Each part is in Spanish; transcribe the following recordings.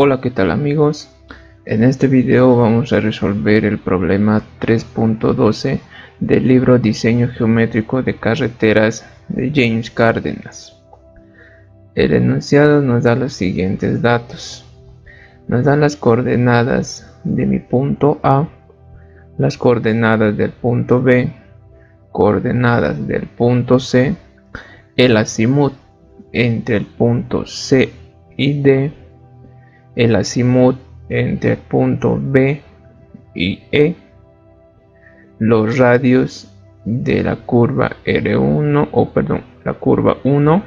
Hola, ¿qué tal amigos? En este video vamos a resolver el problema 3.12 del libro Diseño Geométrico de Carreteras de James Cárdenas. El enunciado nos da los siguientes datos. Nos da las coordenadas de mi punto A, las coordenadas del punto B, coordenadas del punto C, el azimut entre el punto C y D, el azimut entre el punto B y E, los radios de la curva R1, la curva 1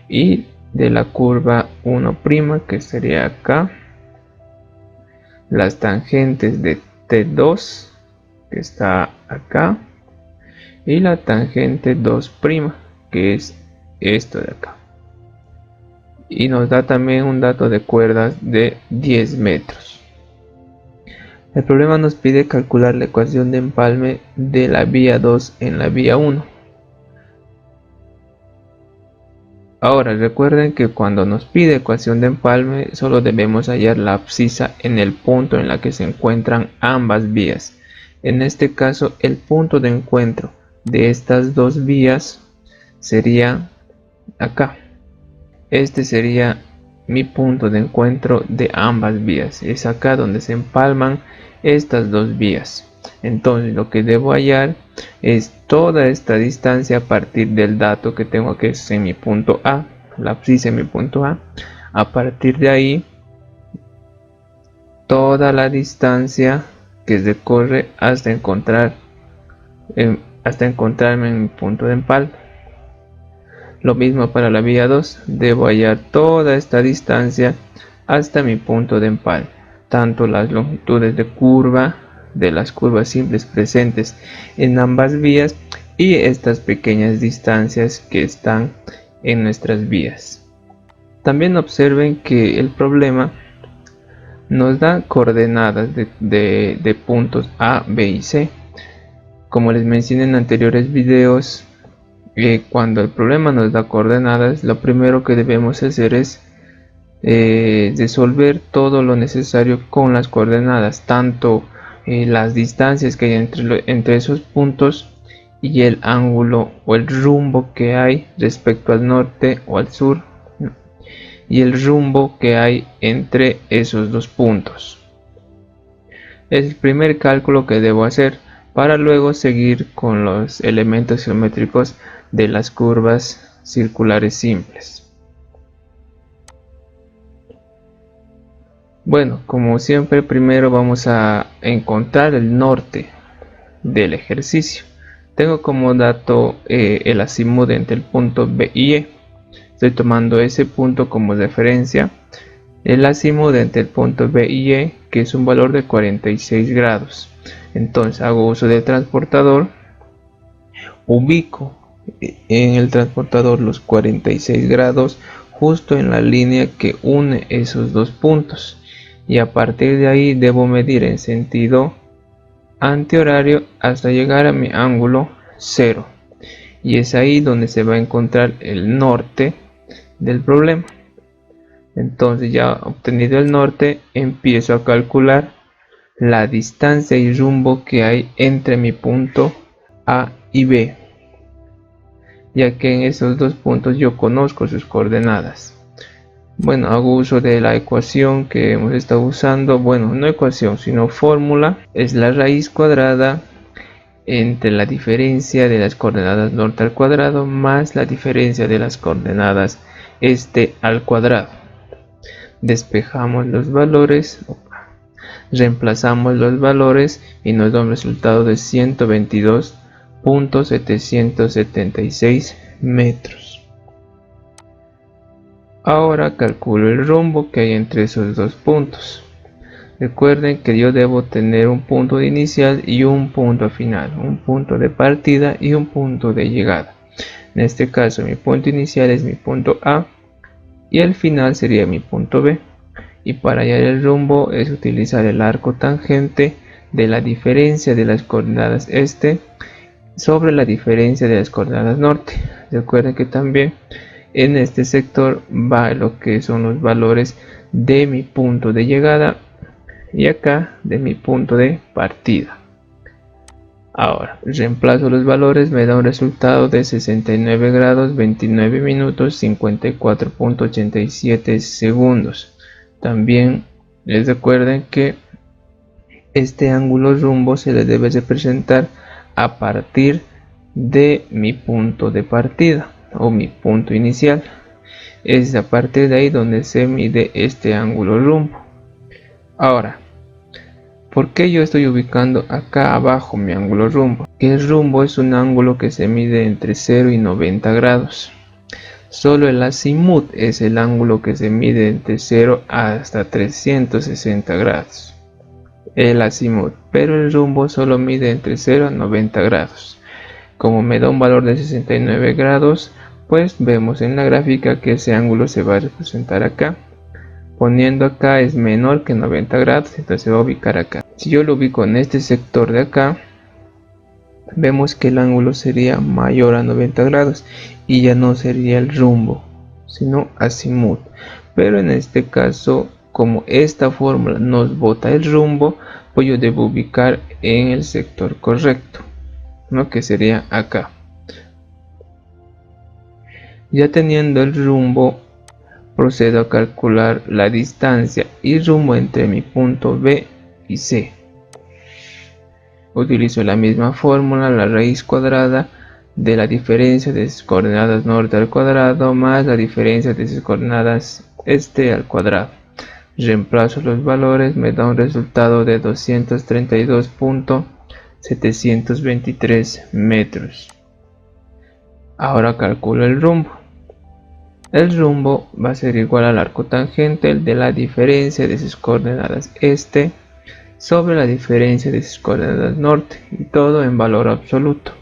y de la curva 1', que sería acá, las tangentes de T2, que está acá, y la tangente 2', que es esto de acá. Y nos da también un dato de cuerdas de 10 metros. El problema nos pide calcular la ecuación de empalme de la vía 2 en la vía 1. Ahora recuerden que cuando nos pide ecuación de empalme solo debemos hallar la abscisa en el punto en la que se encuentran ambas vías. En este caso el punto de encuentro de estas dos vías sería acá. Este sería mi punto de encuentro de ambas vías. Es acá donde se empalman estas dos vías. Entonces lo que debo hallar es toda esta distancia a partir del dato que tengo, que es en mi punto A, la abscisa en mi punto A. A partir de ahí, toda la distancia que se corre hasta encontrarme en mi punto de empalme. Lo mismo para la vía 2, debo hallar toda esta distancia hasta mi punto de empalme, tanto las longitudes de curva de las curvas simples presentes en ambas vías y estas pequeñas distancias que están en nuestras vías. También observen que el problema nos da coordenadas de puntos A, B y C. Como les mencioné en anteriores videos, cuando el problema nos da coordenadas, lo primero que debemos hacer es resolver todo lo necesario con las coordenadas, tanto las distancias que hay entre esos puntos y el ángulo o el rumbo que hay respecto al norte o al sur, y el rumbo que hay entre esos dos puntos. Es el primer cálculo que debo hacer para luego seguir con los elementos geométricos de las curvas circulares simples. Bueno, como siempre, primero vamos a encontrar el norte del ejercicio. Tengo como dato el azimut entre el punto B y E. Estoy tomando ese punto como referencia. El azimut entre el punto B y E, que es un valor de 46 grados. Entonces hago uso del transportador, ubico en el transportador los 46 grados justo en la línea que une esos dos puntos, y a partir de ahí debo medir en sentido antihorario hasta llegar a mi ángulo 0, y es ahí donde se va a encontrar el norte del problema. Entonces, ya obtenido el norte, empiezo a calcular la distancia y rumbo que hay entre mi punto A y B, ya que en esos dos puntos yo conozco sus coordenadas. Bueno, hago uso de la ecuación que hemos estado usando. Bueno, no ecuación, sino fórmula. Es la raíz cuadrada entre la diferencia de las coordenadas norte al cuadrado más la diferencia de las coordenadas este al cuadrado. Despejamos los valores, reemplazamos los valores y nos da un resultado de 122.776 metros. Ahora calculo el rumbo que hay entre esos dos puntos. Recuerden que yo debo tener un punto de inicial y un punto final, un punto de partida y un punto de llegada. En este caso mi punto inicial es mi punto A y el final sería mi punto B. Y para hallar el rumbo es utilizar el arco tangente de la diferencia de las coordenadas este sobre la diferencia de las coordenadas norte. Recuerden que también en este sector va lo que son los valores de mi punto de llegada y acá de mi punto de partida. Ahora reemplazo los valores, me da un resultado de 69 grados 29 minutos 54.87 segundos. También les recuerden que este ángulo rumbo se le debe representar a partir de mi punto de partida o mi punto inicial. Es a partir de ahí donde se mide este ángulo rumbo. Ahora, ¿por qué yo estoy ubicando acá abajo mi ángulo rumbo? Que el rumbo es un ángulo que se mide entre 0 y 90 grados. Solo el azimut es el ángulo que se mide entre 0 hasta 360 grados. El azimut, pero el rumbo solo mide entre 0 a 90 grados. Como me da un valor de 69 grados, pues vemos en la gráfica que ese ángulo se va a representar acá. Poniendo acá es menor que 90 grados, entonces se va a ubicar acá. Si yo lo ubico en este sector de acá, vemos que el ángulo sería mayor a 90 grados y ya no sería el rumbo, sino azimut. Pero en este caso, como esta fórmula nos bota el rumbo, pues yo debo ubicar en el sector correcto, ¿no? Que sería acá. Ya teniendo el rumbo, procedo a calcular la distancia y rumbo entre mi punto B y C. Utilizo la misma fórmula, la raíz cuadrada de la diferencia de sus coordenadas norte al cuadrado más la diferencia de sus coordenadas este al cuadrado. Reemplazo los valores, me da un resultado de 232.723 metros. Ahora calculo el rumbo. El rumbo va a ser igual al arco tangente de la diferencia de sus coordenadas este sobre la diferencia de sus coordenadas norte, y todo en valor absoluto.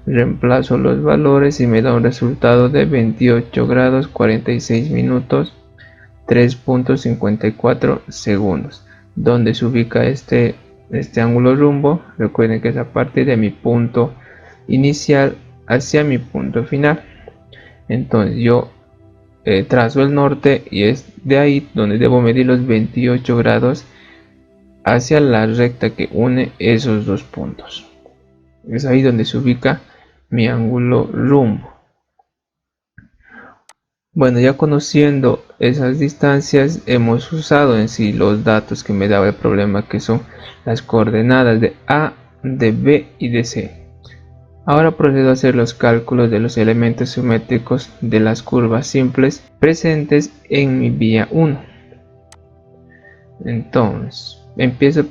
Reemplazo los valores y me da un resultado de 28 grados 46 minutos 3.54 segundos. Donde se ubica este ángulo rumbo, recuerden que es a partir de mi punto inicial hacia mi punto final. Entonces yo trazo el norte y es de ahí donde debo medir los 28 grados hacia la recta que une esos dos puntos. Es ahí donde se ubica mi ángulo rumbo. Bueno, ya conociendo esas distancias, hemos usado en sí los datos que me daba el problema, que son las coordenadas de A, de B y de C. Ahora procedo a hacer los cálculos de los elementos geométricos de las curvas simples presentes en mi vía 1. Entonces, empiezo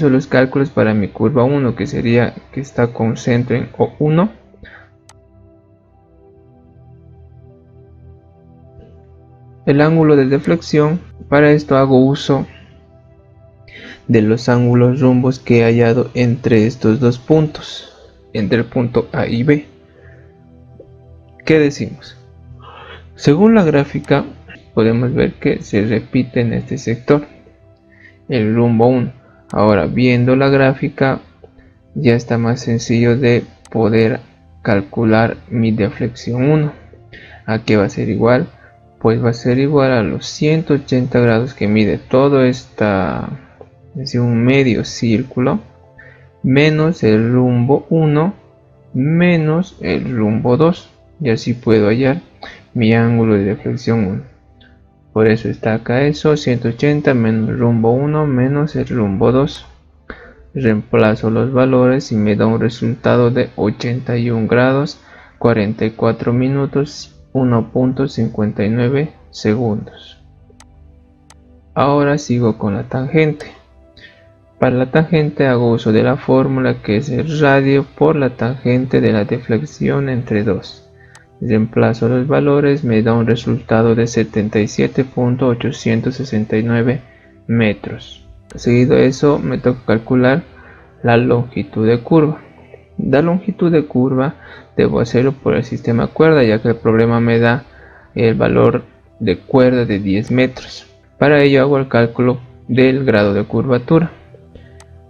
los cálculos para mi curva 1, que sería que está con centro en O1. El ángulo de deflexión, para esto hago uso de los ángulos rumbos que he hallado entre estos dos puntos, entre el punto A y B. ¿Qué decimos? Según la gráfica, podemos ver que se repite en este sector el rumbo 1. Ahora, viendo la gráfica, ya está más sencillo de poder calcular mi deflexión 1. ¿A qué va a ser igual? Pues va a ser igual a los 180 grados que mide todo esta, es un medio círculo, menos el rumbo 1 menos el rumbo 2, y así puedo hallar mi ángulo de deflexión 1. Por eso está acá eso, 180 menos el rumbo 1 menos el rumbo 2. Reemplazo los valores y me da un resultado de 81 grados 44 minutos 1.59 segundos. Ahora sigo con la tangente. Para la tangente hago uso de la fórmula que es el radio por la tangente de la deflexión entre 2. Reemplazo los valores, me da un resultado de 77.869 metros. Seguido de eso me toca calcular la longitud de curva. La longitud de curva debo hacerlo por el sistema cuerda, ya que el problema me da el valor de cuerda de 10 metros. Para ello hago el cálculo del grado de curvatura.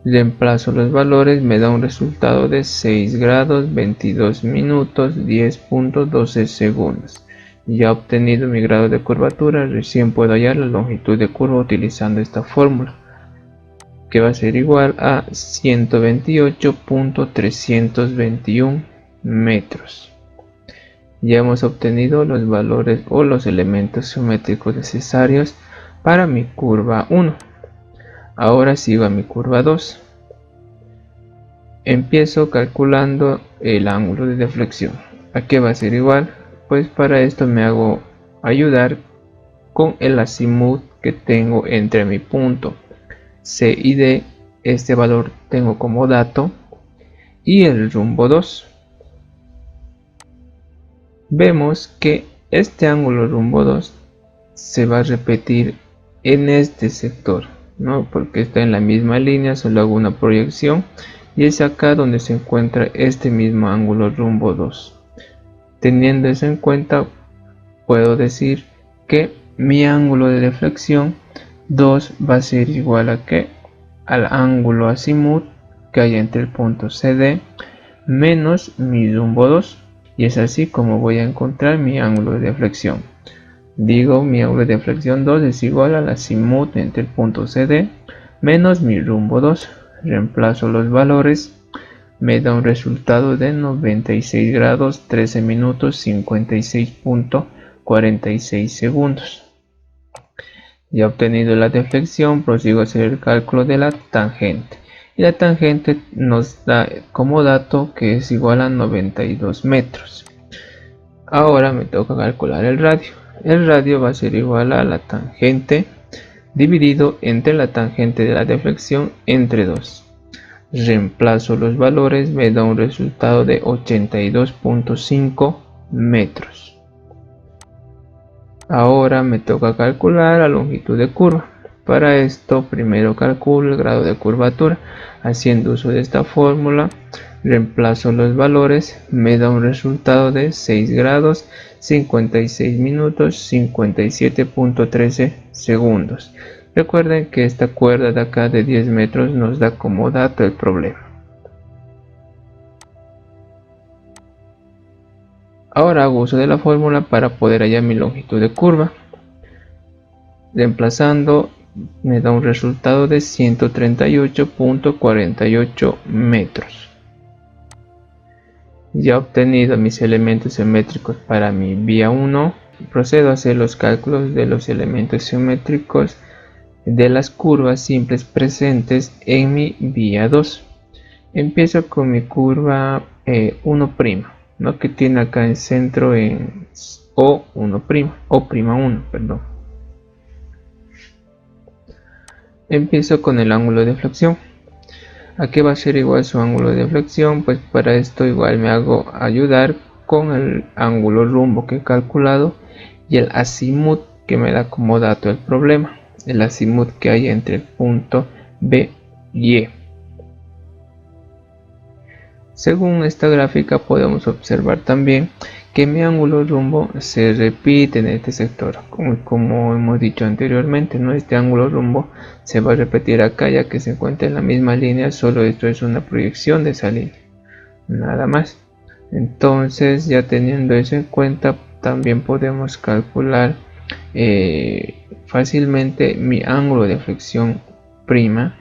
Reemplazo los valores, me da un resultado de 6 grados 22 minutos 10.12 segundos. Ya obtenido mi grado de curvatura, recién puedo hallar la longitud de curva utilizando esta fórmula, que va a ser igual a 128.321 metros. Ya hemos obtenido los valores o los elementos geométricos necesarios para mi curva 1. Ahora sigo a mi curva 2. Empiezo calculando el ángulo de deflexión. ¿A qué va a ser igual? Pues para esto me hago ayudar con el azimut que tengo entre mi punto C y D. Este valor tengo como dato, y el rumbo 2. Vemos que este ángulo rumbo 2 se va a repetir en este sector, ¿no? Porque está en la misma línea, solo hago una proyección y es acá donde se encuentra este mismo ángulo rumbo 2. Teniendo eso en cuenta, puedo decir que mi ángulo de deflexión 2 va a ser igual a que al ángulo azimut que hay entre el punto CD menos mi rumbo 2, y es así como voy a encontrar mi ángulo de deflexión. Digo, mi ángulo de deflexión 2 es igual al azimut entre el punto CD menos mi rumbo 2. Reemplazo los valores, me da un resultado de 96 grados 13 minutos 56.46 segundos. Ya obtenido la deflexión, prosigo a hacer el cálculo de la tangente. Y la tangente nos da como dato que es igual a 92 metros. Ahora me toca calcular el radio. El radio va a ser igual a la tangente dividido entre la tangente de la deflexión entre 2. Reemplazo los valores, me da un resultado de 82.5 metros. Ahora me toca calcular la longitud de curva. Para esto primero calculo el grado de curvatura. Haciendo uso de esta fórmula, reemplazo los valores, me da un resultado de 6 grados 56 minutos 57.13 segundos. Recuerden que esta cuerda de acá de 10 metros nos da como dato el problema. Ahora hago uso de la fórmula para poder hallar mi longitud de curva. Reemplazando, me da un resultado de 138.48 metros. Ya obtenido mis elementos geométricos para mi vía 1, procedo a hacer los cálculos de los elementos geométricos de las curvas simples presentes en mi vía 2. Empiezo con mi curva 1', ¿no? Que tiene acá el centro en O', perdón. Empiezo con el ángulo de deflexión. ¿A qué va a ser igual su ángulo de deflexión? Pues para esto igual me hago ayudar con el ángulo rumbo que he calculado y el azimut que me da como dato el problema. El azimut que hay entre el punto B y E. Según esta gráfica podemos observar también que mi ángulo rumbo se repite en este sector, como hemos dicho anteriormente, ¿no? Este ángulo rumbo se va a repetir acá ya que se encuentra en la misma línea, solo esto es una proyección de esa línea, nada más. Entonces, ya teniendo eso en cuenta, también podemos calcular fácilmente mi ángulo de flexión prima,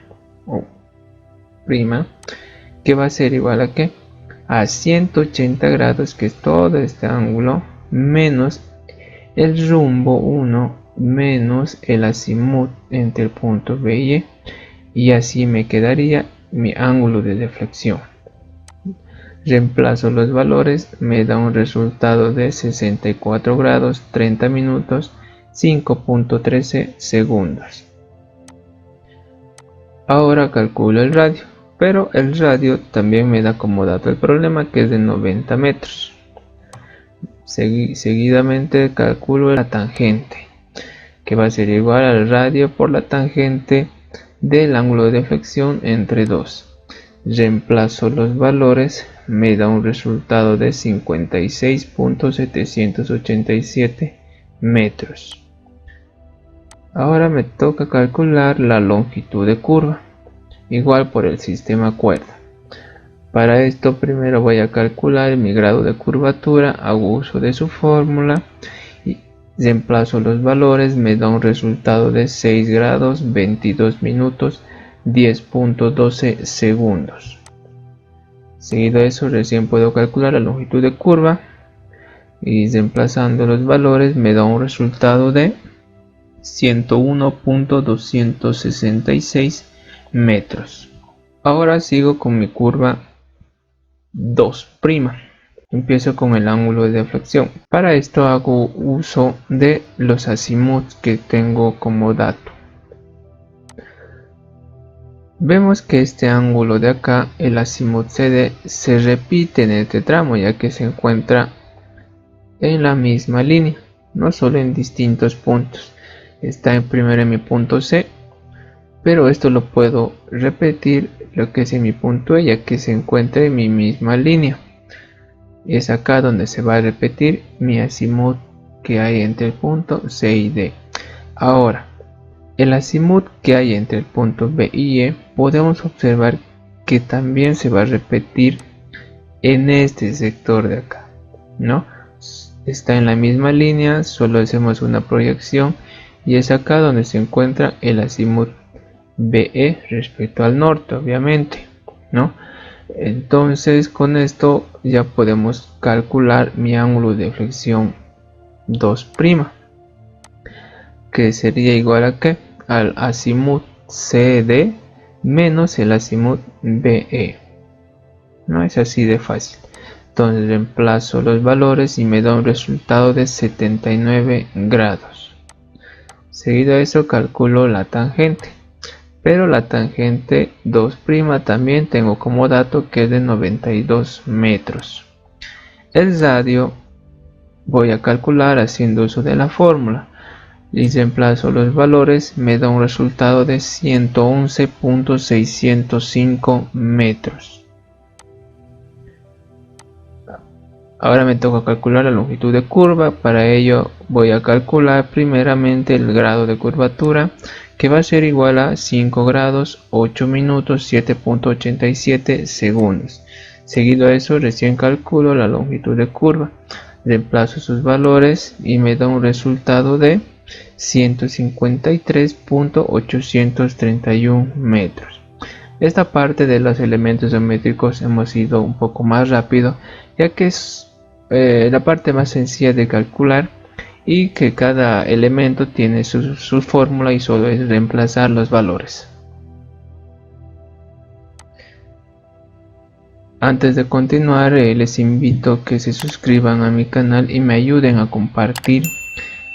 que va a ser igual a ¿qué? A 180 grados, que es todo este ángulo, menos el rumbo 1 menos el azimut entre el punto B y E, y así me quedaría mi ángulo de deflexión. Reemplazo los valores, me da un resultado de 64 grados 30 minutos 5.13 segundos. Ahora calculo el radio, pero el radio también me da como dato el problema, que es de 90 metros. Seguidamente calculo la tangente, que va a ser igual al radio por la tangente del ángulo de deflexión entre 2. Reemplazo los valores, me da un resultado de 56.787 metros. Ahora me toca calcular la longitud de curva, igual por el sistema cuerda. Para esto primero voy a calcular mi grado de curvatura, hago uso de su fórmula Reemplazo los valores, me da un resultado de 6 grados, 22 minutos, 10.12 segundos. Seguido de eso, recién puedo calcular la longitud de curva y reemplazando los valores me da un resultado de 101.266 metros. Ahora sigo con mi curva 2'. Empiezo con el ángulo de deflexión. Para esto hago uso de los azimuths que tengo como dato. Vemos que este ángulo de acá, el azimut CD, se repite en este tramo ya que se encuentra en la misma línea, no solo en distintos puntos. Está primero en mi punto C, pero esto lo puedo repetir lo que es en mi punto E ya que se encuentra en mi misma línea. Es acá donde se va a repetir mi azimut que hay entre el punto C y D. Ahora, el azimut que hay entre el punto B y E podemos observar que también se va a repetir en este sector de acá, ¿no? Está en la misma línea, solo hacemos una proyección y es acá donde se encuentra el azimut BE respecto al norte, obviamente, ¿no? Entonces con esto ya podemos calcular mi ángulo de flexión 2', que sería igual a ¿qué? Al azimut CD menos el azimut BE. No es así de fácil. Entonces reemplazo los valores y me da un resultado de 79 grados. Seguido de eso calculo la tangente. Pero la tangente 2' también tengo como dato que es de 92 metros. El radio voy a calcular haciendo uso de la fórmula y reemplazo los valores, me da un resultado de 111.605 metros. Ahora me toca calcular la longitud de curva. Para ello voy a calcular primeramente el grado de curvatura, que va a ser igual a 5 grados 8 minutos 7.87 segundos. Seguido a eso recién calculo la longitud de curva, reemplazo sus valores y me da un resultado de 153.831 metros. Esta parte de los elementos geométricos hemos ido un poco más rápido, ya que es la parte más sencilla de calcular y que cada elemento tiene su fórmula y solo es reemplazar los valores. Antes de continuar, les invito a que se suscriban a mi canal y me ayuden a compartir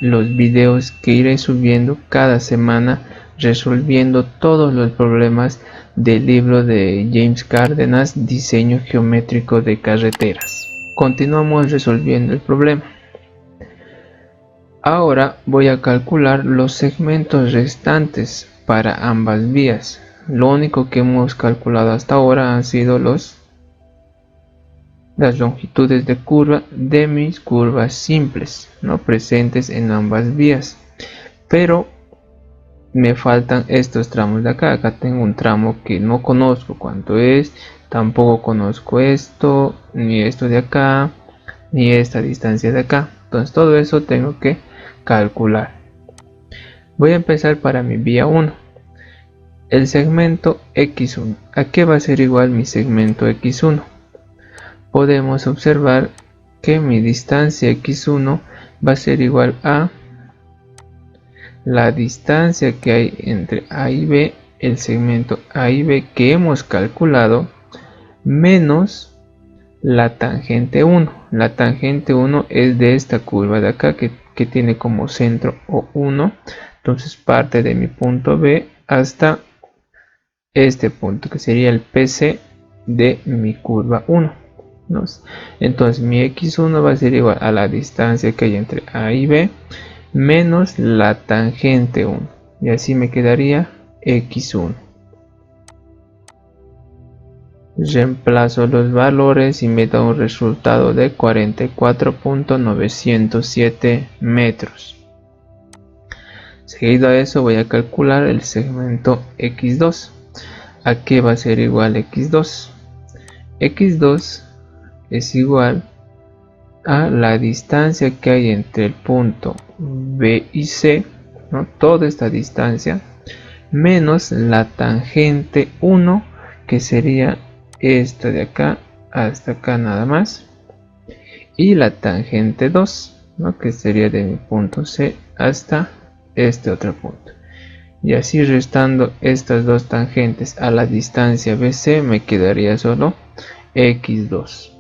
los videos que iré subiendo cada semana, resolviendo todos los problemas del libro de James Cárdenas, Diseño Geométrico de Carreteras. Continuamos resolviendo el problema. Ahora voy a calcular los segmentos restantes para ambas vías. Lo único que hemos calculado hasta ahora han sido las longitudes de curva de mis curvas simples, no presentes en ambas vías. Pero me faltan estos tramos de acá. Acá tengo un tramo que no conozco cuánto es, tampoco conozco esto, ni esto de acá, ni esta distancia de acá. Entonces todo eso tengo que calcular. Voy a empezar para mi vía 1. El segmento X1. ¿A qué va a ser igual mi segmento X1? Podemos observar que mi distancia X1 va a ser igual a la distancia que hay entre A y B, el segmento A y B que hemos calculado, menos la tangente 1. La tangente 1 es de esta curva de acá que tiene como centro O1. Entonces parte de mi punto B hasta este punto que sería el PC de mi curva 1. Entonces mi X1 va a ser igual a la distancia que hay entre A y B menos la tangente 1, y así me quedaría X1. Reemplazo los valores y me da un resultado de 44.907 metros. Seguido a eso voy a calcular el segmento X2. ¿A qué va a ser igual X2? X2 es igual a la distancia que hay entre el punto B y C, ¿no? Toda esta distancia, menos la tangente 1, que sería esta de acá hasta acá nada más, y la tangente 2, ¿no? Que sería de mi punto C hasta este otro punto. Y así restando estas dos tangentes a la distancia BC, me quedaría solo x2.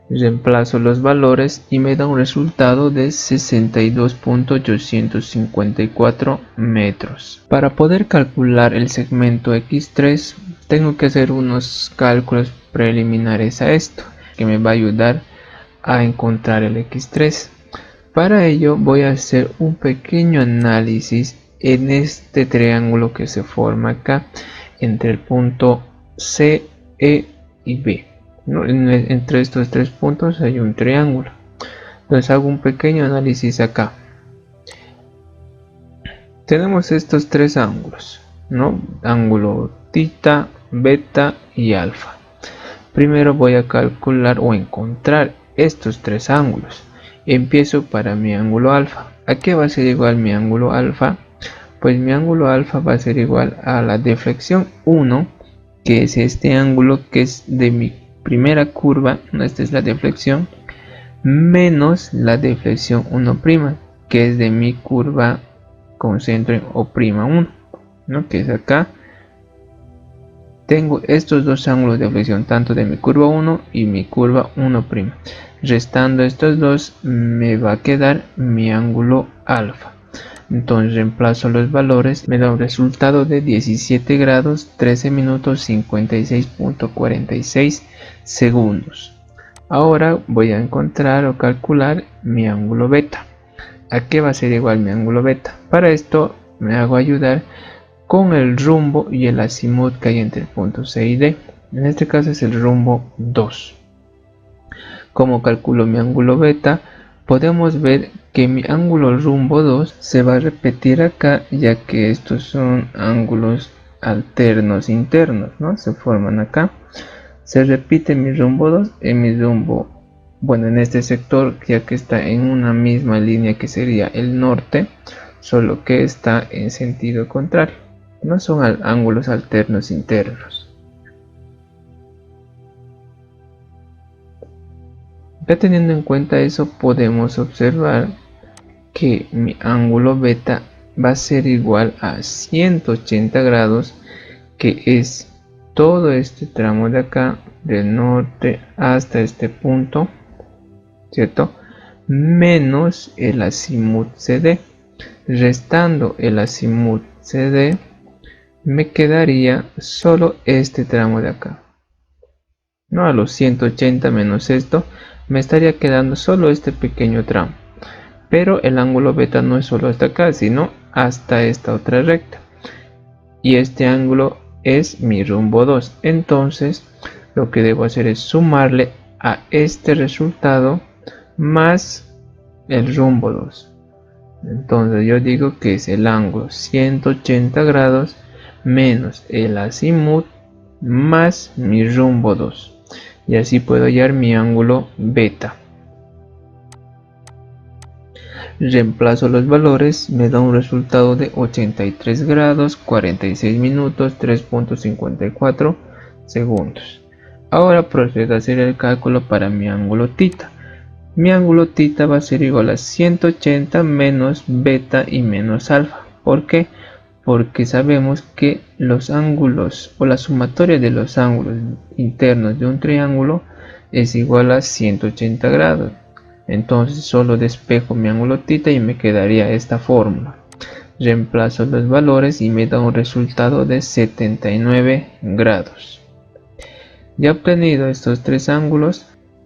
Reemplazo los valores y me da un resultado de 62.854 metros. Para poder calcular el segmento x3 tengo que hacer unos cálculos preliminares a esto, que me va a ayudar a encontrar el x3. Para ello voy a hacer un pequeño análisis en este triángulo que se forma acá entre el punto C, E y B, ¿no? Entre estos tres puntos hay un triángulo. Entonces hago un pequeño análisis acá. Tenemos estos tres ángulos, ¿no? Ángulo tita, beta y alfa. Primero voy a calcular o encontrar estos tres ángulos. Empiezo para mi ángulo alfa. ¿A qué va a ser igual mi ángulo alfa? Pues mi ángulo alfa va a ser igual a la deflexión 1, que es este ángulo que es de mi primera curva, esta es la deflexión, menos la deflexión 1', que es de mi curva con centro en O'1, ¿no? Que es acá. Tengo estos dos ángulos de deflexión, tanto de mi curva 1 y mi curva 1'. Restando estos dos, me va a quedar mi ángulo alfa. Entonces reemplazo los valores, me da un resultado de 17 grados 13 minutos 56.46 segundos. Ahora voy a encontrar o calcular mi ángulo beta. ¿A qué va a ser igual mi ángulo beta? Para esto me hago ayudar con el rumbo y el azimut que hay entre el punto C y D. En este caso es el rumbo 2. Como calculo mi ángulo beta, podemos ver que mi ángulo rumbo 2 se va a repetir acá, ya que estos son ángulos alternos internos, ¿no? Se forman acá. Se repite mi rumbo 2 en mi rumbo, bueno, en este sector, ya que está en una misma línea que sería el norte, solo que está en sentido contrario. No son ángulos alternos internos. Ya teniendo en cuenta eso, podemos observar que mi ángulo beta va a ser igual a 180 grados, que es todo este tramo de acá, del norte hasta este punto, ¿cierto? Menos el azimut CD. Restando el azimut CD, me quedaría solo este tramo de acá. No, a los 180 menos esto, me estaría quedando solo este pequeño tramo. Pero el ángulo beta no es solo hasta acá, sino hasta esta otra recta. Y este ángulo es mi rumbo 2. Entonces, lo que debo hacer es sumarle a este resultado más el rumbo 2. Entonces yo digo que es el ángulo 180 grados menos el azimut más mi rumbo 2. Y así puedo hallar mi ángulo beta. Reemplazo los valores, me da un resultado de 83 grados 46 minutos 3.54 segundos. Ahora procedo a hacer el cálculo para mi ángulo tita. Mi ángulo tita va a ser igual a 180 menos beta y menos alfa. ¿Por qué? Porque sabemos que los ángulos o la sumatoria de los ángulos internos de un triángulo es igual a 180 grados. Entonces solo despejo mi ángulo tita y me quedaría esta fórmula. Reemplazo los valores y me da un resultado de 79 grados. Ya obtenido estos tres ángulos,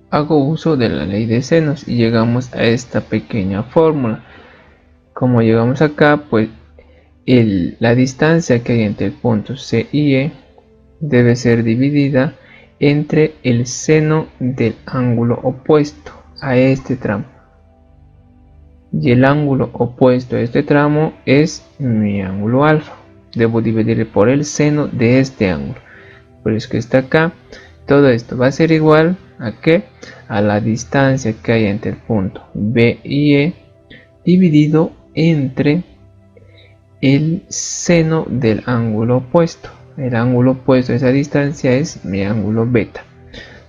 hago uso de la ley de senos y llegamos a esta pequeña fórmula. Como llegamos acá, pues la distancia que hay entre el punto C y E debe ser dividida entre el seno del ángulo opuesto a este tramo. Y el ángulo opuesto a este tramo es mi ángulo alfa. Debo dividir por el seno de este ángulo. Por eso que está acá. Todo esto va a ser igual ¿A qué? A la distancia que hay entre el punto B y E dividido entre el seno del ángulo opuesto. El ángulo opuesto a esa distancia es mi ángulo beta.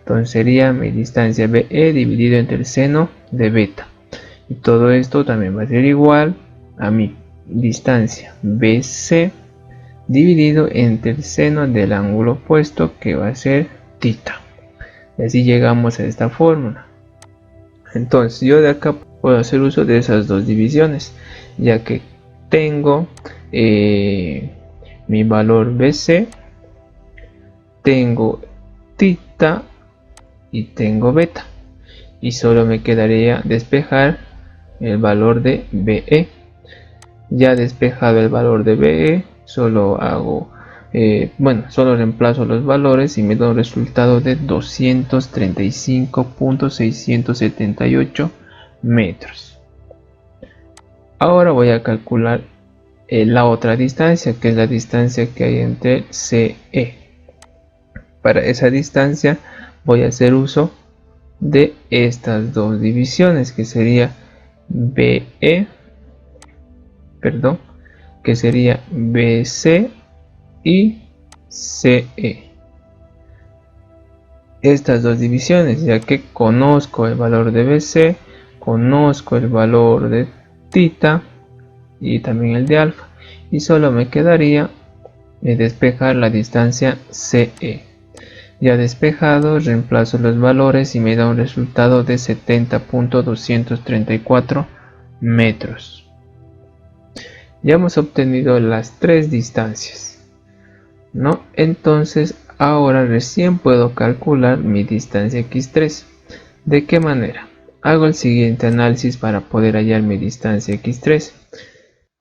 Entonces sería mi distancia BE dividido entre el seno de beta. Y todo esto también va a ser igual a mi distancia BC dividido entre el seno del ángulo opuesto, que va a ser θ. Y así llegamos a esta fórmula. Entonces yo de acá puedo hacer uso de esas dos divisiones, ya que tengo mi valor BC, tengo θ y tengo beta, y solo me quedaría despejar el valor de BE. Ya despejado el valor de BE, solo hago solo reemplazo los valores y me da un resultado de 235.678 metros. Ahora voy a calcular la otra distancia, que es la distancia que hay entre CE. Para esa distancia voy a hacer uso de estas dos divisiones, que sería que sería BC y CE. Estas dos divisiones, ya que conozco el valor de BC, conozco el valor de θ y también el de alfa, y solo me quedaría despejar la distancia CE. Ya despejado, reemplazo los valores y me da un resultado de 70.234 metros. Ya hemos obtenido las tres distancias, ¿no? Entonces ahora recién puedo calcular mi distancia x3. ¿De qué manera? Hago el siguiente análisis para poder hallar mi distancia x3.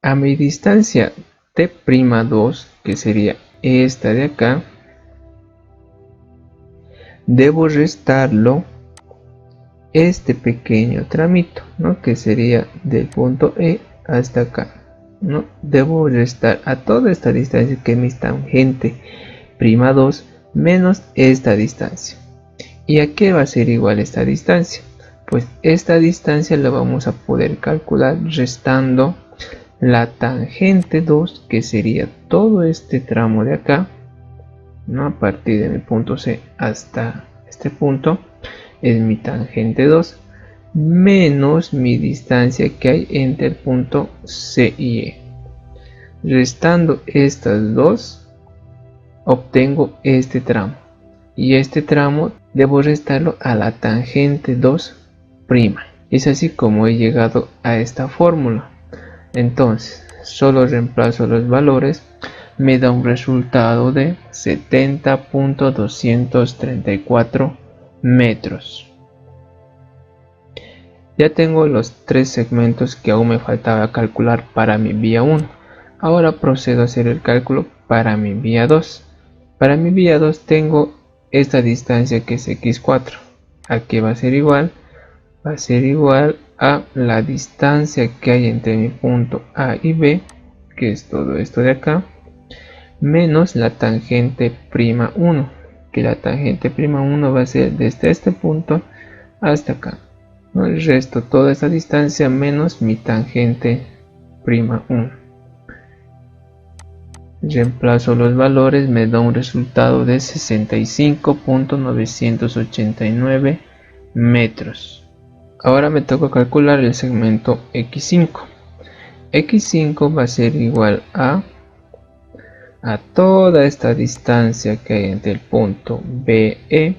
A mi distancia t'2, que sería esta de acá, debo restarlo este pequeño tramito, ¿no? Que sería del punto E hasta acá, ¿no? Debo restar a toda esta distancia, que es mi tangente '2 menos esta distancia. ¿Y a qué va a ser igual esta distancia? Pues esta distancia la vamos a poder calcular restando la tangente 2, que sería todo este tramo de acá, ¿no? A partir de mi punto C hasta este punto es mi tangente 2, menos mi distancia que hay entre el punto C y E. Restando estas dos, obtengo este tramo, y este tramo debo restarlo a la tangente 2'. Es así como he llegado a esta fórmula. Entonces solo reemplazo los valores, me da un resultado de 70.234 metros. Ya tengo los tres segmentos que aún me faltaba calcular para mi vía 1. Ahora procedo a hacer el cálculo para mi vía 2. Para mi vía 2 tengo esta distancia, que es x4. ¿A qué va a ser igual? Va a ser igual a la distancia que hay entre mi punto A y B, que es todo esto de acá, menos la tangente '1, que la tangente '1 va a ser desde este punto hasta acá, ¿no? El resto, toda esta distancia menos mi tangente '1. Reemplazo los valores, me da un resultado de 65.989 metros. Ahora me toca calcular el segmento x5. x5 va a ser igual a toda esta distancia que hay entre el punto BE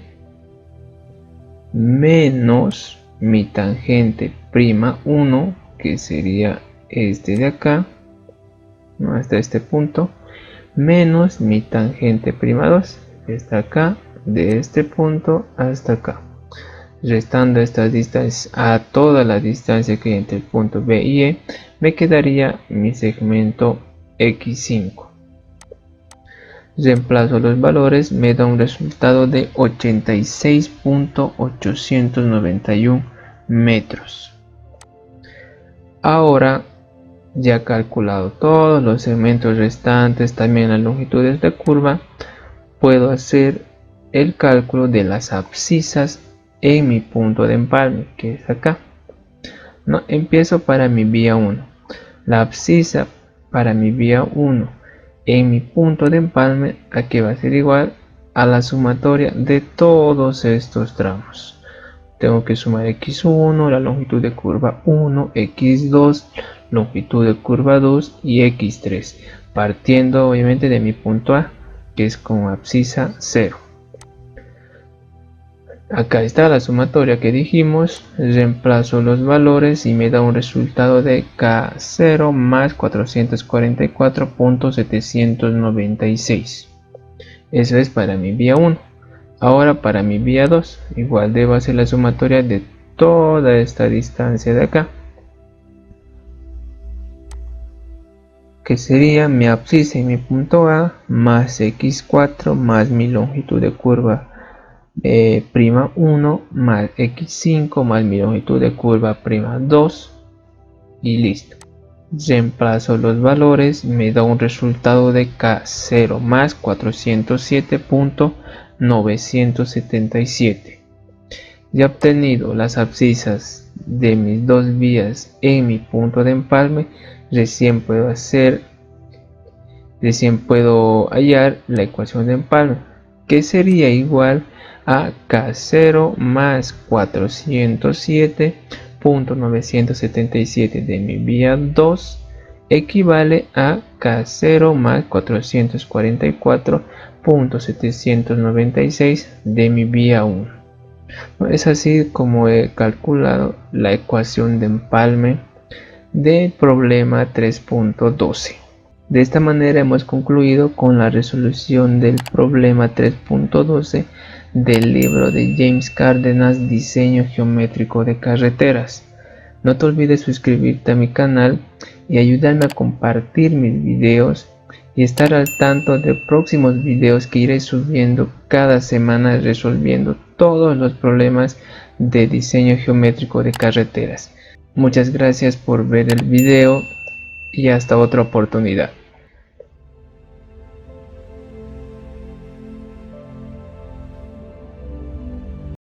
menos mi tangente '1, que sería este de acá, ¿no? Hasta este punto, menos mi tangente '2, que está acá, de este punto hasta acá. Restando estas distancias a toda la distancia que hay entre el punto B y E, me quedaría mi segmento x5. Reemplazo los valores, me da un resultado de 86.891 metros. Ahora, ya calculado todos los segmentos restantes, también las longitudes de curva, puedo hacer el cálculo de las abscisas en mi punto de empalme, que es acá. No, empiezo para mi vía 1. La abscisa para mi vía 1 en mi punto de empalme aquí va a ser igual a la sumatoria de todos estos tramos. Tengo que sumar x1, la longitud de curva 1, x2, longitud de curva 2 y x3, partiendo obviamente de mi punto A, que es con abscisa 0. Acá está la sumatoria que dijimos, reemplazo los valores y me da un resultado de K0 más 444.796. Eso es para mi vía 1. Ahora para mi vía 2, igual debo hacer la sumatoria de toda esta distancia de acá, que sería mi abscisa en mi punto A más x4 más mi longitud de curva prima 1 más x5 más mi longitud de curva prima 2 y listo. Reemplazo los valores, me da un resultado de K0 más 407.977. Ya he obtenido las abscisas de mis dos vías en mi punto de empalme, recién puedo hallar la ecuación de empalme, que sería igual a K0 más 407.977 de mi vía 2 equivale a K0 más 444.796 de mi vía 1. Es así como he calculado la ecuación de empalme del problema 3.12. De esta manera hemos concluido con la resolución del problema 3.12 del libro de James Cárdenas, Diseño Geométrico de Carreteras. No te olvides suscribirte a mi canal y ayudarme a compartir mis videos y estar al tanto de próximos videos que iré subiendo cada semana resolviendo todos los problemas de diseño geométrico de carreteras. Muchas gracias por ver el video y hasta otra oportunidad.